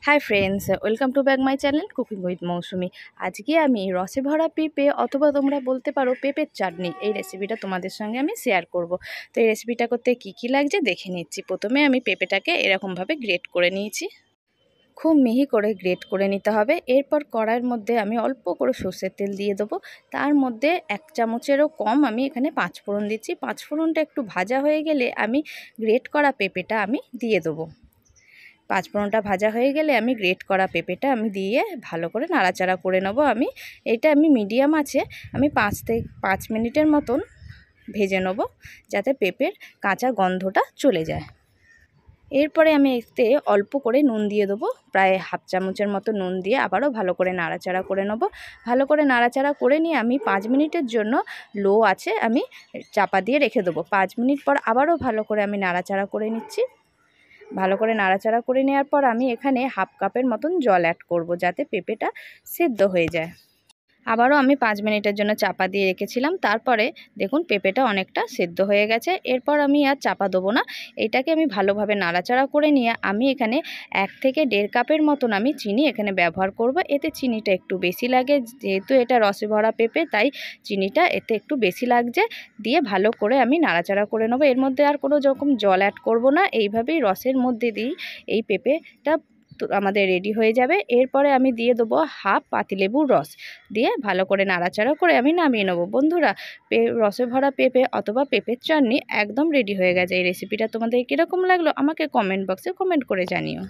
High friends, welcome to back my channel cooking with Mousumi. আজকে আমি রসে ভরা পেঁপে অথবা তোমরা বলতে পারো পেঁপের চাটনি, এই রেসিপিটা তোমাদের সঙ্গে আমি শেয়ার করব। তো এই রেসিপিটা করতে কি লাগছে দেখে নিচ্ছি। প্রথমে আমি পেঁপেটাকে এরকমভাবে গ্রেট করে নিয়েছি, খুব মিহি করে গ্রেট করে নিতে হবে। এরপর কড়াইয়ের মধ্যে আমি অল্প করে সর্ষের তেল দিয়ে দেবো। তার মধ্যে 1 চামচেরও কম আমি এখানে 5 ফোড়ন দিচ্ছি। 5 ফোড়নটা একটু ভাজা হয়ে গেলে আমি গ্রেট করা পেঁপেটা আমি দিয়ে দেবো। 5 ফোড়নটা ভাজা হয়ে গেলে আমি গ্রেট করা পেঁপেটা আমি দিয়ে ভালো করে নাড়াচাড়া করে নেব। এটা আমি মিডিয়াম আছে আমি 5 মিনিটের মতন ভেজে নেব, যাতে পেঁপের কাঁচা গন্ধটা চলে যায়। এরপরে আমি এতে অল্প করে নুন দিয়ে দেবো, প্রায় হাফ চামচের মতো নুন দিয়ে আবারও ভালো করে নাড়াচাড়া করে নেব। ভালো করে নাড়াচাড়া করে নিয়ে আমি 5 মিনিটের জন্য লো আছে আমি চাপা দিয়ে রেখে দেবো। 5 মিনিট পর আবারও ভালো করে আমি নাড়াচাড়া করে নিচ্ছি। ভালো করে নাড়াচাড়া করে নেওয়ার পর আমি এখানে হাফ কাপের মতন জল অ্যাড করব, যাতে পেঁপেটা সেদ্ধ হয়ে যায়। আবারও আমি 5 মিনিটের জন্য চাপা দিয়ে রেখেছিলাম। তারপরে দেখুন পেঁপেটা অনেকটা সেদ্ধ হয়ে গেছে। এরপর আমি আর চাপা দেবো না, এটাকে আমি ভালোভাবে নাড়াচাড়া করে নিয়ে আমি এখানে 1 থেকে 1.5 কাপের মতন আমি চিনি এখানে ব্যবহার করব। এতে চিনিটা একটু বেশি লাগে, যেহেতু এটা রসে ভরা পেঁপে তাই চিনিটা এতে একটু বেশি লাগছে। দিয়ে ভালো করে আমি নাড়াচাড়া করে নেব। এর মধ্যে আর কোনো রকম জল অ্যাড করব না, এইভাবেই রসের মধ্যে দিই এই পেঁপেটা আমাদের রেডি হয়ে যাবে। এরপরে আমি দিয়ে দেবো হাফ পাতিলেবুর রস, দিয়ে ভালো করে নাড়াচাড়া করে আমি নামিয়ে নেব। বন্ধুরা, রসে ভরা পেঁপে অথবা পেঁপের চাটনি একদম রেডি হয়ে গেছে। এই রেসিপিটা তোমাদের কীরকম লাগলো আমাকে কমেন্ট বক্সে কমেন্ট করে জানিও।